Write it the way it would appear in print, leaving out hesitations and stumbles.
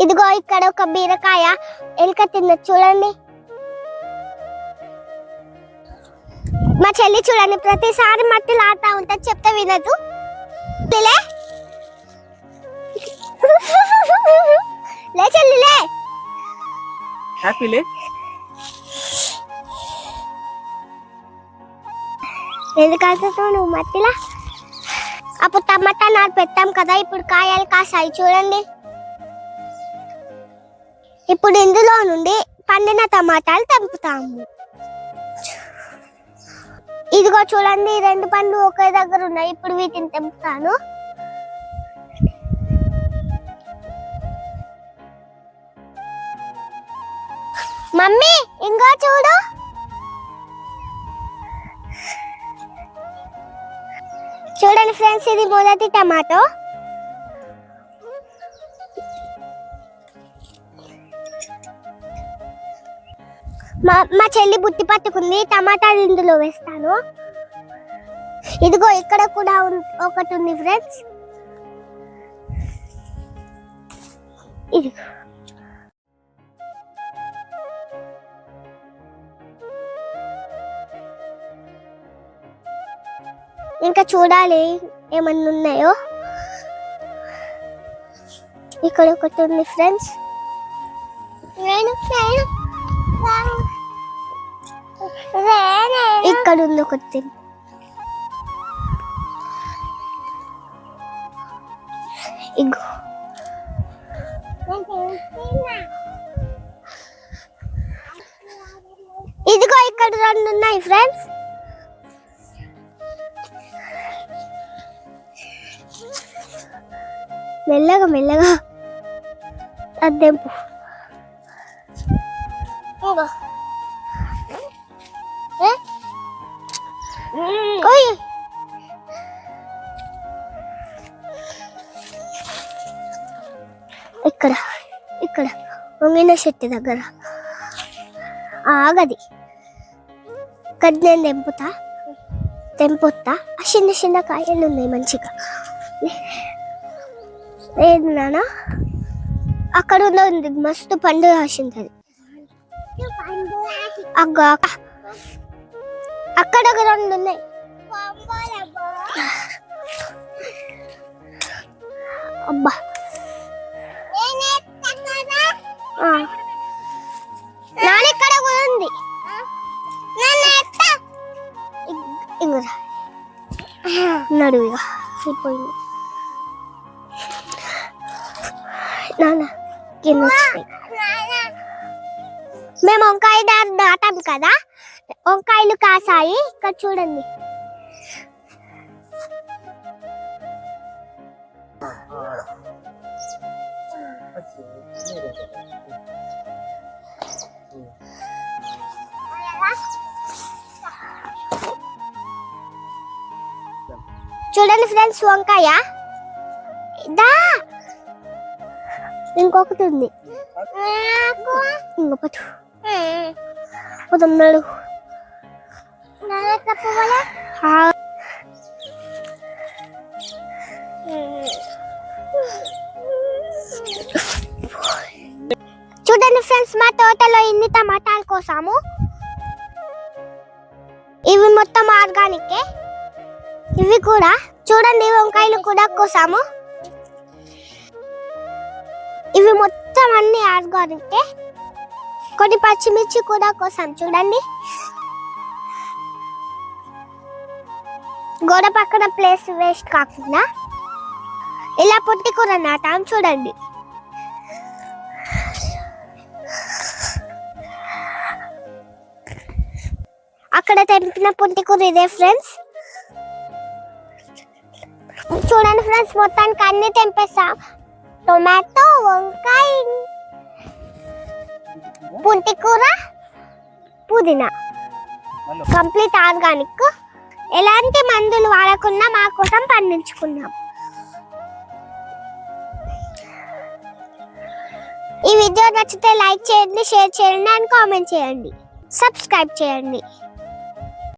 ఇదిగో ఇక్కడ ఒక బీరకాయ ఎలుక తిన్నది చూడండి. మా చెల్లి చూడండి ప్రతిసారి మట్టి లాతా ఉంటుంది, చెప్తే వినదు. లే చెల్లి లే. హ్యాపీ లే. ఎందుకంటే నువ్వు మట్టిలా అప్పుడు టమాటా నాటు పెట్టాం కదా, ఇప్పుడు కాయలు కాసాయి చూడండి. ఇప్పుడు ఇందులో నుండి పండిన టమాటాలు తెంపుతాము. ఇదిగో చూడండి 2 పండ్లు ఒకే దగ్గర ఉన్నాయి. ఇప్పుడు వీటిని తెంపుతాను. మమ్మీ ఇంకో చూడు. చూడండి ఫ్రెండ్స్, ఇది మొదటి టమాటో. మా చెల్లి బుట్టి పట్టుకుంది, టమాటాలు ఇందులో వేస్తాను. ఇదిగో ఇక్కడ కూడా ఒకటి ఉంది ఫ్రెండ్స్. ఇది ఇంకా చూడాలి ఏమన్నా ఉన్నాయో. ఇక్కడ ఒకటి ఉంది ఫ్రెండ్స్. ఇక్కడ ఉంది ఒకటి. ఇదిగో ఇక్కడ 2 ఉన్నాయి ఫ్రెండ్స్. మెల్లగా మెల్లగా అద్దెంపు. ఇక్కడ ఇక్కడ వంగిన చెట్టు దగ్గర ఆగది గది నేను తెంపుతా. ఆ చిన్న చిన్న కాయలు ఉన్నాయి మంచిగా. లేదు నాన్న, అక్కడ ఉంది మస్తు పండు రాసింది. అగ్గ అక్కడ 2 ఉన్నాయి. అబ్బా నాన్న ఇక్కడ కూడా ఉంది. నడువిగా అయిపోయింది నాన్న. మేము వంకాయ దాటాం కదా, వంకాయలు కాసాయి. ఇక్కడ చూడండి. చూడండి ఫ్రెండ్స్, వంకాయ దా. ఇంకొకటి ఉంది. ఇంకొకటి పోతున్నాడు. చూడండి ఫ్రెండ్స్, మా తోటలో ఇన్ని టమాటాలు కోసాము. ఇవి మొత్తం ఆర్గానికే. ఇవి కూడా చూడండి, వంకాయలు కూడా కోసాము. ఇవి మొత్తం అన్ని ఆర్గానికే. కొన్ని పచ్చిమిర్చి కూడా కోసాం చూడండి. గోడ పక్కన ప్లేస్ వేస్ట్ కాకుండా ఇలా పొట్టి కూర నాటాం చూడండి. అక్కడ తెంపిన పొట్టి కూర ఇదే ఫ్రెండ్స్. చూడండి ఫ్రెండ్స్, మొత్తానికి అన్ని తెంపేస్తాం. టొమాటో, వంకాయ, పుంటి కూర, పుదీనా, కంప్లీట్ ఆర్గానిక్. ఎలాంటి మందులు వాడకుండా మా కోసం పండించుకున్నాం. ఈ వీడియో నచ్చితే లైక్ చేయండి, షేర్ చేయండి అండ్ కామెంట్ చేయండి, సబ్స్క్రైబ్ చేయండి.